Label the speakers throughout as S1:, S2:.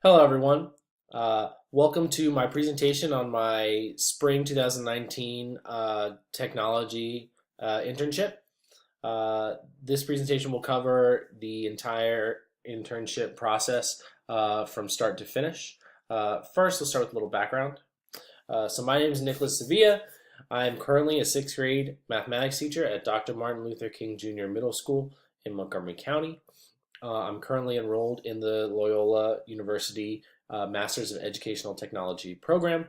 S1: Hello, everyone. Welcome to my presentation on my spring 2019 technology internship. This presentation will cover the entire internship process from start to finish. First, let's start with a little background. So my name is Nicolas Sevilla. I am currently a sixth grade mathematics teacher at Dr. Martin Luther King Jr. Middle School in Montgomery County. I'm currently enrolled in the Loyola University Masters of Educational Technology program.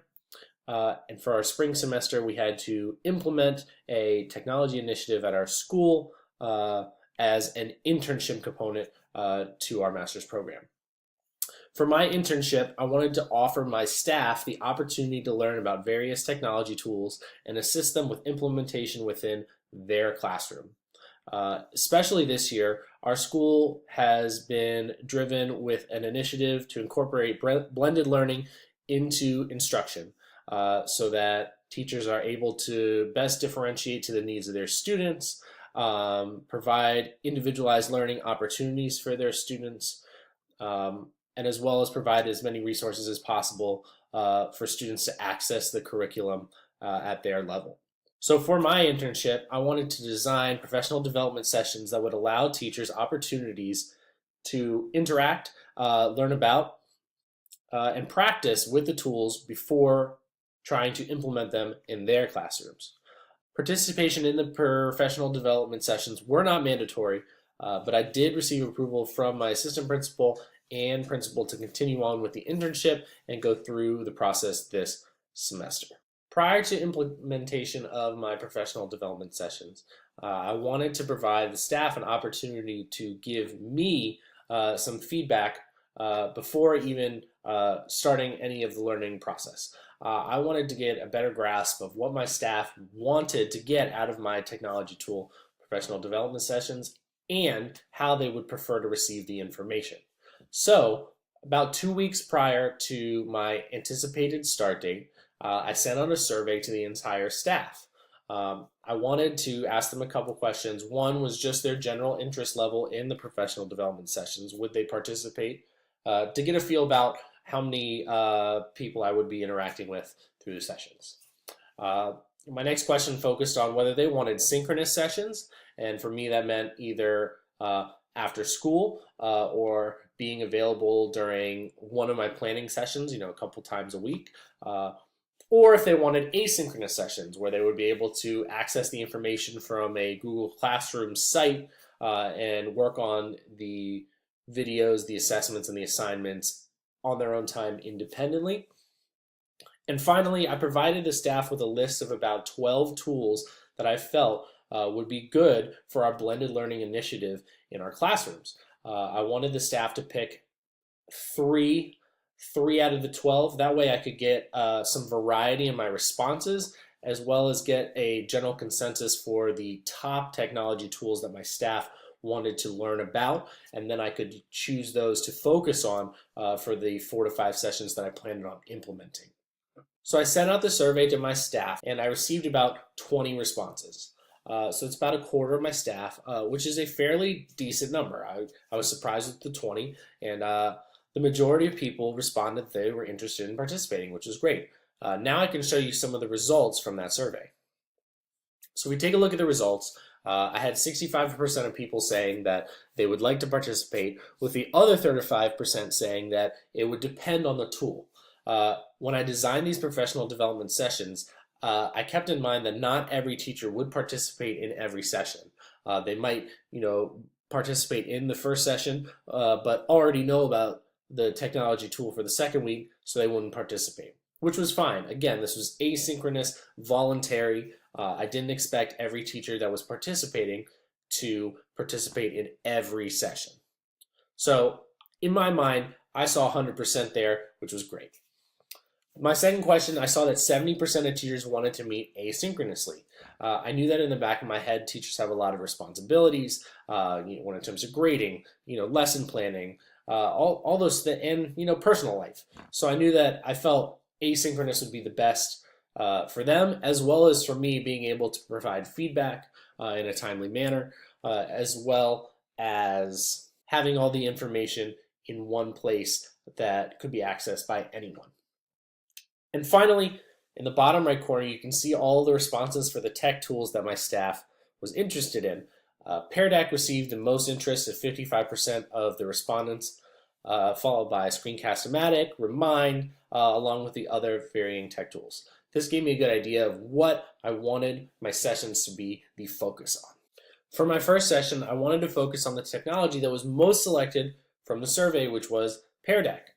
S1: And for our spring semester, we had to implement a technology initiative at our school as an internship component to our master's program. For my internship, I wanted to offer my staff the opportunity to learn about various technology tools and assist them with implementation within their classroom. Especially this year, our school has been driven with an initiative to incorporate blended learning into instruction so that teachers are able to best differentiate to the needs of their students, provide individualized learning opportunities for their students, and as well as provide as many resources as possible for students to access the curriculum at their level. So for my internship, I wanted to design professional development sessions that would allow teachers opportunities to interact, learn about, and practice with the tools before trying to implement them in their classrooms. Participation in the professional development sessions were not mandatory, but I did receive approval from my assistant principal and principal to continue on with the internship and go through the process this semester. Prior to implementation of my professional development sessions, I wanted to provide the staff an opportunity to give me some feedback before even starting any of the learning process. I wanted to get a better grasp of what my staff wanted to get out of my technology tool professional development sessions and how they would prefer to receive the information. So, about 2 weeks prior to my anticipated start date, I sent out a survey to the entire staff. I wanted to ask them a couple questions. One was just their general interest level in the professional development sessions. Would they participate? To get a feel about how many people I would be interacting with through the sessions. My next question focused on whether they wanted synchronous sessions, and for me that meant either after school or being available during one of my planning sessions, a couple times a week, or if they wanted asynchronous sessions where they would be able to access the information from a Google Classroom site and work on the videos, the assessments, and the assignments on their own time independently. And finally, I provided the staff with a list of about 12 tools that I felt would be good for our blended learning initiative in our classrooms. I wanted the staff to pick three out of the 12. That way I could get some variety in my responses, as well as get a general consensus for the top technology tools that my staff wanted to learn about, and then I could choose those to focus on for the 4 to 5 sessions that I planned on implementing. So I sent out the survey to my staff, and I received about 20 responses. So it's about a quarter of my staff, which is a fairly decent number. I was surprised with the 20, and the majority of people responded they were interested in participating, which is great. Now I can show you some of the results from that survey. So we take a look at the results. I had 65% of people saying that they would like to participate, with the other 35% saying that it would depend on the tool. When I designed these professional development sessions, I kept in mind that not every teacher would participate in every session. They might, participate in the first session, but already know about the technology tool for the second week, so they wouldn't participate, which was fine. Again, this was asynchronous, voluntary. I didn't expect every teacher that was participating to participate in every session. So in my mind, I saw 100% there, which was great. My second question, I saw that 70% of teachers wanted to meet asynchronously. I knew that in the back of my head, teachers have a lot of responsibilities, when in terms of grading, lesson planning, all those things, and personal life. So I knew that I felt asynchronous would be the best for them, as well as for me being able to provide feedback in a timely manner, as well as having all the information in one place that could be accessed by anyone. And finally, in the bottom right corner, you can see all the responses for the tech tools that my staff was interested in. Pear Deck received the most interest at 55% of the respondents, followed by Screencast-O-Matic, Remind, along with the other varying tech tools. This gave me a good idea of what I wanted my sessions to be the focus on. For my first session, I wanted to focus on the technology that was most selected from the survey, which was Pear Deck.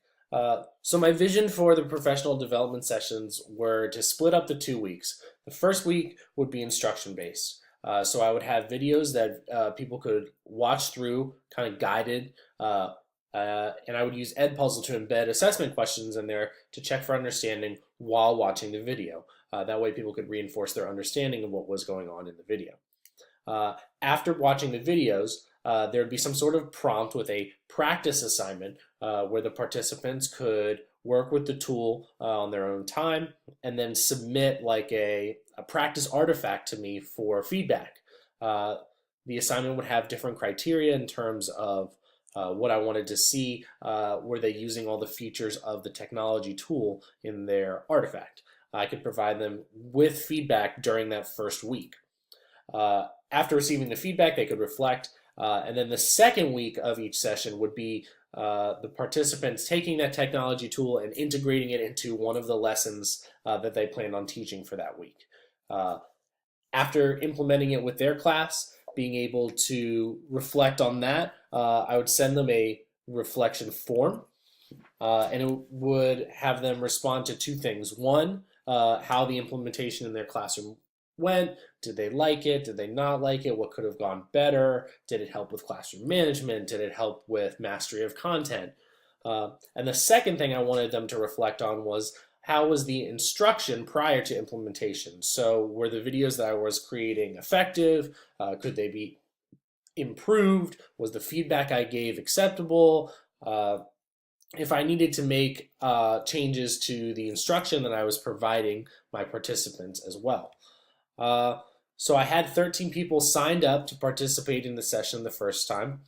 S1: So my vision for the professional development sessions were to split up the 2 weeks. The first week would be instruction-based. So I would have videos that people could watch through, kind of guided, and I would use Edpuzzle to embed assessment questions in there to check for understanding while watching the video. That way people could reinforce their understanding of what was going on in the video. After watching the videos, there would be some sort of prompt with a practice assignment where the participants could work with the tool on their own time and then submit like a practice artifact to me for feedback. The assignment would have different criteria in terms of what I wanted to see. Were they using all the features of the technology tool in their artifact? I could provide them with feedback during that first week. After receiving the feedback, they could reflect, and then the second week of each session would be the participants taking that technology tool and integrating it into one of the lessons that they planned on teaching for that week. After implementing it with their class, being able to reflect on that, I would send them a reflection form, and it would have them respond to two things. One, how the implementation in their classroom went. Did they like it? Did they not like it? What could have gone better? Did it help with classroom management? Did it help with mastery of content? And the second thing I wanted them to reflect on was how was the instruction prior to implementation? So were the videos that I was creating effective? Could they be improved? Was the feedback I gave acceptable? If I needed to make changes to the instruction that I was providing my participants as well. So I had 13 people signed up to participate in the session the first time.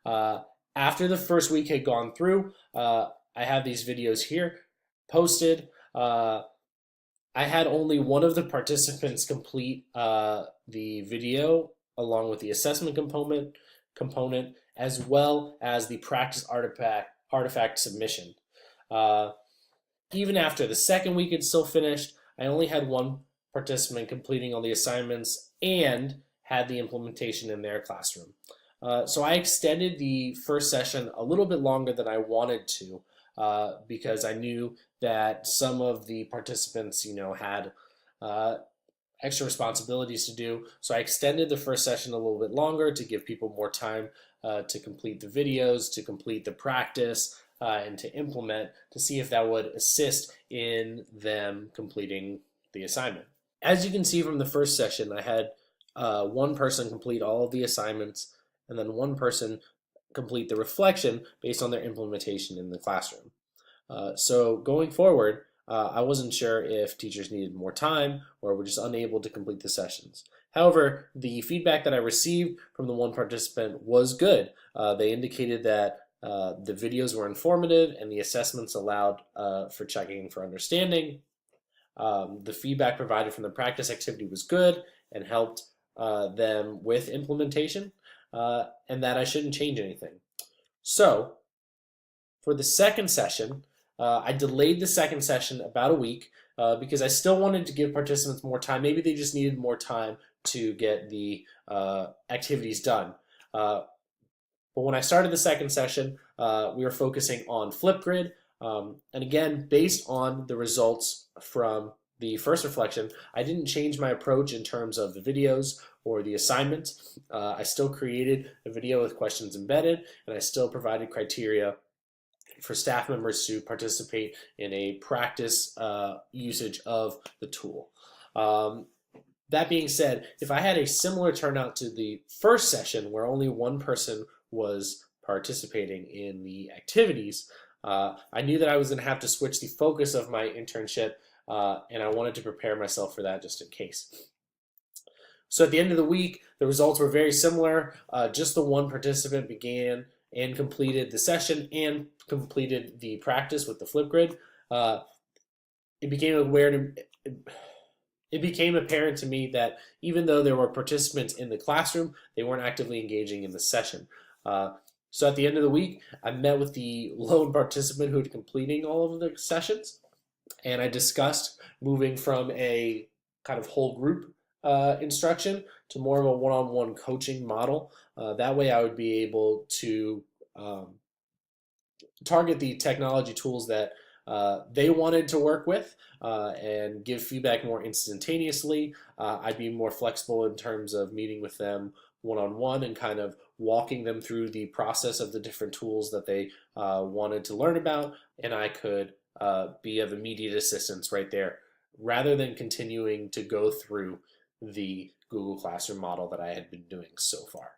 S1: After the first week had gone through, I have these videos here posted. I had only one of the participants complete the video along with the assessment component as well as the practice artifact submission. Even after the second week had still finished, I only had one participant completing all the assignments and had the implementation in their classroom. So I extended the first session a little bit longer than I wanted to because I knew that some of the participants, had extra responsibilities to do. So I extended the first session a little bit longer to give people more time to complete the videos, to complete the practice, and to implement to see if that would assist in them completing the assignment. As you can see from the first session, I had one person complete all of the assignments and then one person complete the reflection based on their implementation in the classroom. So going forward, I wasn't sure if teachers needed more time or were just unable to complete the sessions. However, the feedback that I received from the one participant was good. They indicated that the videos were informative and the assessments allowed for checking for understanding. The feedback provided from the practice activity was good and helped them with implementation, and that I shouldn't change anything. So, for the second session, I delayed the second session about a week because I still wanted to give participants more time. Maybe they just needed more time to get the activities done. But when I started the second session, we were focusing on Flipgrid. And again, based on the results from the first reflection, I didn't change my approach in terms of the videos or the assignments. I still created a video with questions embedded, and I still provided criteria for staff members to participate in a practice usage of the tool. That being said, if I had a similar turnout to the first session where only one person was participating in the activities, I knew that I was going to have to switch the focus of my internship, and I wanted to prepare myself for that just in case. So at the end of the week, the results were very similar. Just the one participant began and completed the session and completed the practice with the Flipgrid, uh, it became aware to, it became apparent to me that even though there were participants in the classroom, they weren't actively engaging in the session. Uh, so at the end of the week, I met with the lone participant who had completing all of the sessions, and I discussed moving from a kind of whole group instruction to more of a one-on-one coaching model. That way, I would be able to um, target the technology tools that they wanted to work with and give feedback more instantaneously. I'd be more flexible in terms of meeting with them one on one and kind of walking them through the process of the different tools that they wanted to learn about, and I could be of immediate assistance right there rather than continuing to go through the Google Classroom model that I had been doing so far.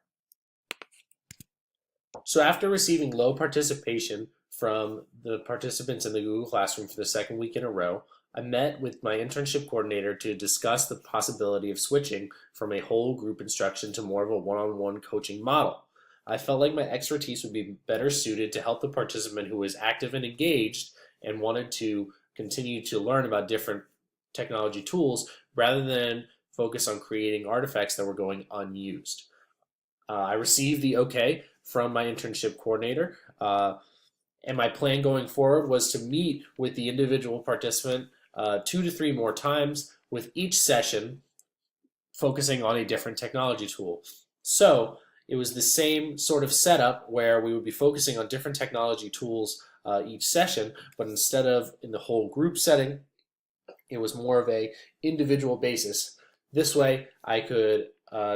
S1: So after receiving low participation from the participants in the Google Classroom for the second week in a row, I met with my internship coordinator to discuss the possibility of switching from a whole group instruction to more of a one-on-one coaching model. I felt like my expertise would be better suited to help the participant who was active and engaged and wanted to continue to learn about different technology tools rather than focus on creating artifacts that were going unused. I received the okay from my internship coordinator, and my plan going forward was to meet with the individual participant 2 to 3 more times, with each session focusing on a different technology tool. So it was the same sort of setup where we would be focusing on different technology tools each session, but instead of in the whole group setting, it was more of a individual basis. This way, I could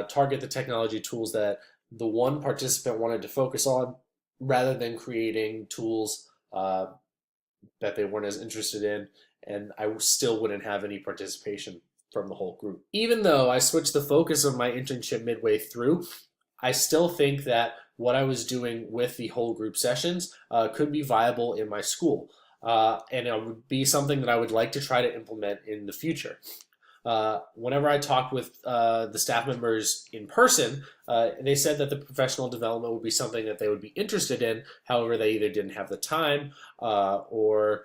S1: target the technology tools that the one participant wanted to focus on rather than creating tools that they weren't as interested in, and I still wouldn't have any participation from the whole group. Even though I switched the focus of my internship midway through, I still think that what I was doing with the whole group sessions could be viable in my school. And it would be something that I would like to try to implement in the future. Whenever I talked with the staff members in person, they said that the professional development would be something that they would be interested in. However, they either didn't have the time or,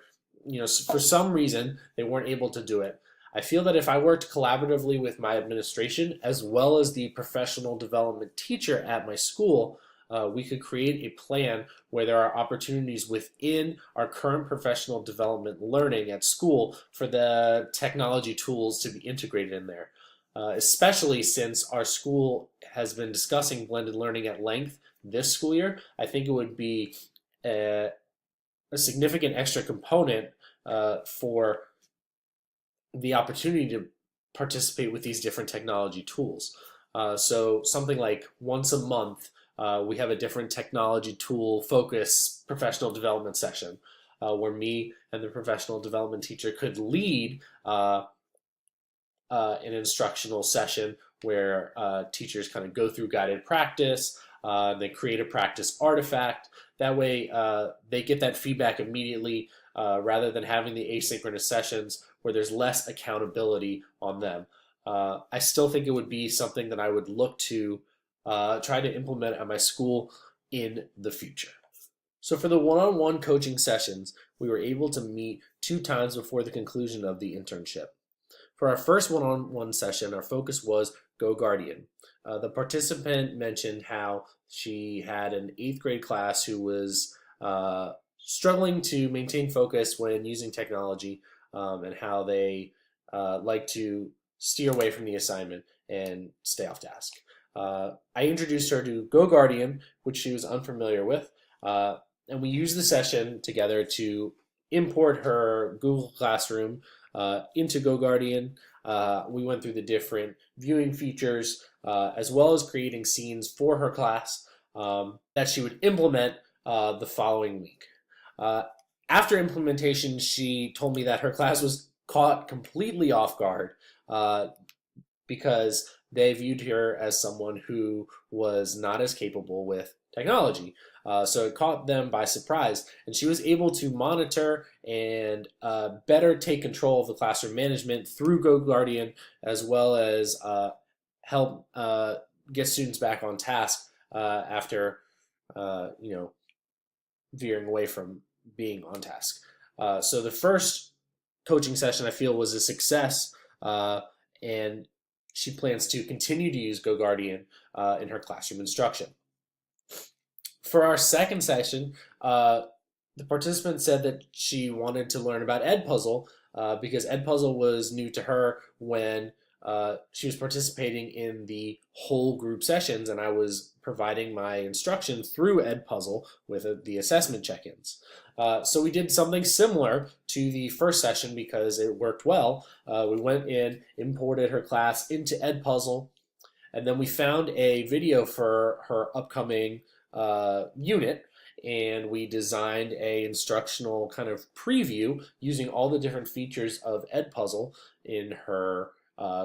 S1: for some reason they weren't able to do it. I feel that if I worked collaboratively with my administration as well as the professional development teacher at my school, we could create a plan where there are opportunities within our current professional development learning at school for the technology tools to be integrated in there. Especially since our school has been discussing blended learning at length this school year, I think it would be a significant extra component for the opportunity to participate with these different technology tools. So something like once a month, we have a different technology tool focus professional development session where me and the professional development teacher could lead an instructional session where teachers kind of go through guided practice. They create a practice artifact. That way they get that feedback immediately rather than having the asynchronous sessions where there's less accountability on them. I still think it would be something that I would look to try to implement at my school in the future. So for the one-on-one coaching sessions, we were able to meet 2 times before the conclusion of the internship. For our first one-on-one session, our focus was Go Guardian. The participant mentioned how she had an 8th grade class who was struggling to maintain focus when using technology and how they like to steer away from the assignment and stay off task. I introduced her to Go Guardian, which she was unfamiliar with, and we used the session together to import her Google Classroom into Go Guardian. We went through the different viewing features as well as creating scenes for her class that she would implement the following week. After implementation, she told me that her class was caught completely off guard because they viewed her as someone who was not as capable with technology. So it caught them by surprise, and she was able to monitor and better take control of the classroom management through Go Guardian, as well as help get students back on task after you know, veering away from being on task. So the first coaching session I feel was a success, and she plans to continue to use GoGuardian in her classroom instruction. For our second session, the participant said that she wanted to learn about Edpuzzle because Edpuzzle was new to her when she was participating in the whole group sessions, and I was providing my instruction through Edpuzzle with the assessment check-ins. So we did something similar to the first session because it worked well. We went in, imported her class into Edpuzzle, and then we found a video for her upcoming unit, and we designed a instructional kind of preview using all the different features of Edpuzzle in her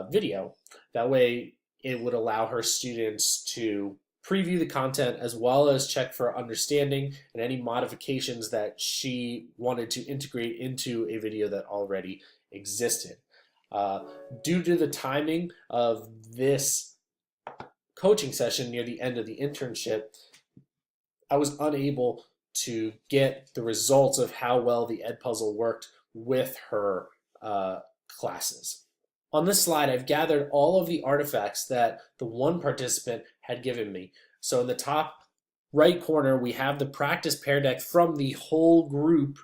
S1: video. That way it would allow her students to preview the content as well as check for understanding and any modifications that she wanted to integrate into a video that already existed. Due to the timing of this coaching session near the end of the internship, I was unable to get the results of how well the Edpuzzle worked with her classes. On this slide, I've gathered all of the artifacts that the one participant had given me. So in the top right corner, we have the practice pear deck from the whole group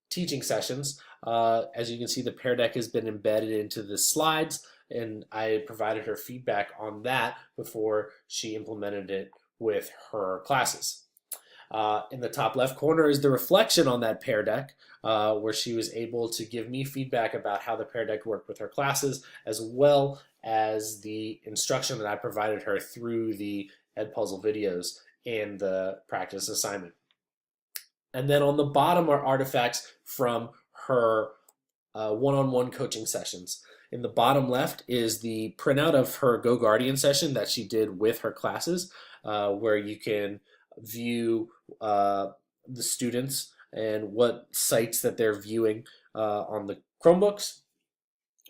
S1: teaching sessions. As you can see, the pear deck has been embedded into the slides, and I provided her feedback on that before she implemented it with her classes. In the top left corner is the reflection on that pear deck, where she was able to give me feedback about how the pear deck worked with her classes, as well as the instruction that I provided her through the Edpuzzle videos and the practice assignment. And then on the bottom are artifacts from her one-on-one coaching sessions. In the bottom left is the printout of her GoGuardian session that she did with her classes, where you can view the students and what sites that they're viewing on the Chromebooks.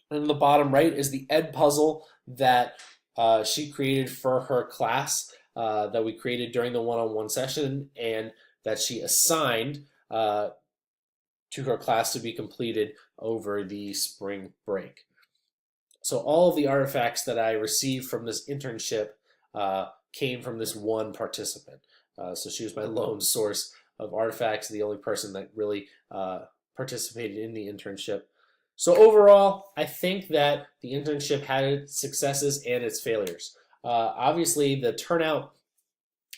S1: And in the bottom right is the Edpuzzle that she created for her class that we created during the one-on-one session and that she assigned to her class to be completed over the spring break. So all of the artifacts that I received from this internship came from this one participant. So she was my lone source of artifacts, the only person that really participated in the internship. So overall, I think that the internship had its successes and its failures. Obviously, the turnout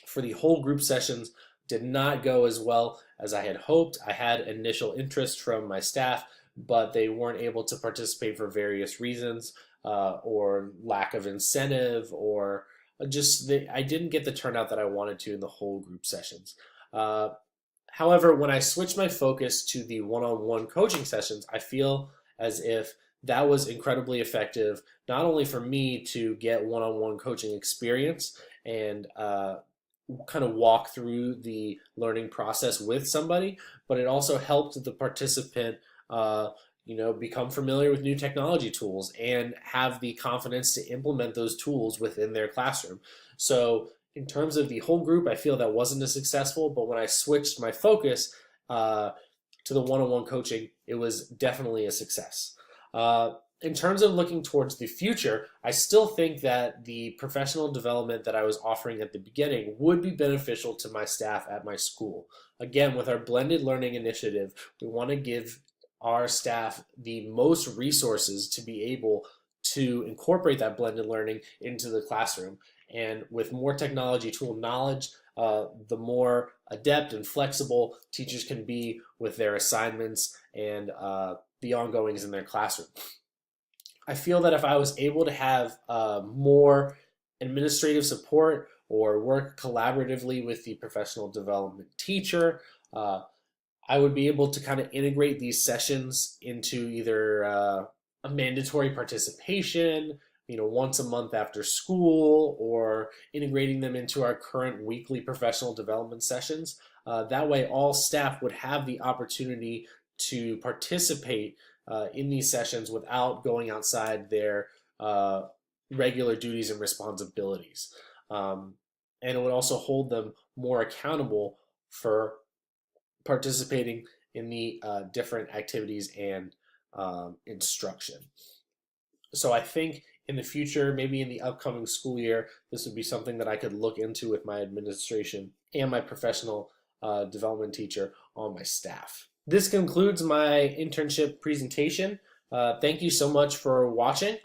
S1: for the whole group sessions did not go as well as I had hoped. I had initial interest from my staff, but they weren't able to participate for various reasons, or lack of incentive, or just I didn't get the turnout that I wanted to in the whole group sessions. However, when I switched my focus to the one-on-one coaching sessions, I feel as if that was incredibly effective, not only for me to get one-on-one coaching experience and kind of walk through the learning process with somebody, but it also helped the participant become familiar with new technology tools and have the confidence to implement those tools within their classroom. So in terms of the whole group, I feel that wasn't as successful, but when I switched my focus to the one-on-one coaching, it was definitely a success. In terms of looking towards the future, I still think that the professional development that I was offering at the beginning would be beneficial to my staff at my school. Again, with our blended learning initiative, we want to give our staff the most resources to be able to incorporate that blended learning into the classroom. And with more technology tool knowledge, the more adept and flexible teachers can be with their assignments and the ongoings in their classroom. I feel that if I was able to have more administrative support or work collaboratively with the professional development teacher, I would be able to kind of integrate these sessions into either a mandatory participation, once a month after school, or integrating them into our current weekly professional development sessions. That way, all staff would have the opportunity to participate in these sessions without going outside their regular duties and responsibilities. And it would also hold them more accountable for participating in the different activities and instruction. So I think in the future, maybe in the upcoming school year, this would be something that I could look into with my administration and my professional development teacher on my staff. This concludes my internship presentation. Thank you so much for watching.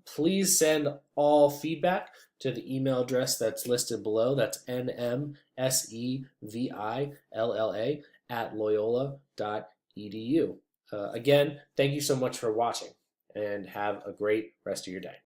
S1: Please send all feedback to the email address that's listed below. That's nmsevilla@loyola.edu. Again, thank you so much for watching and have a great rest of your day.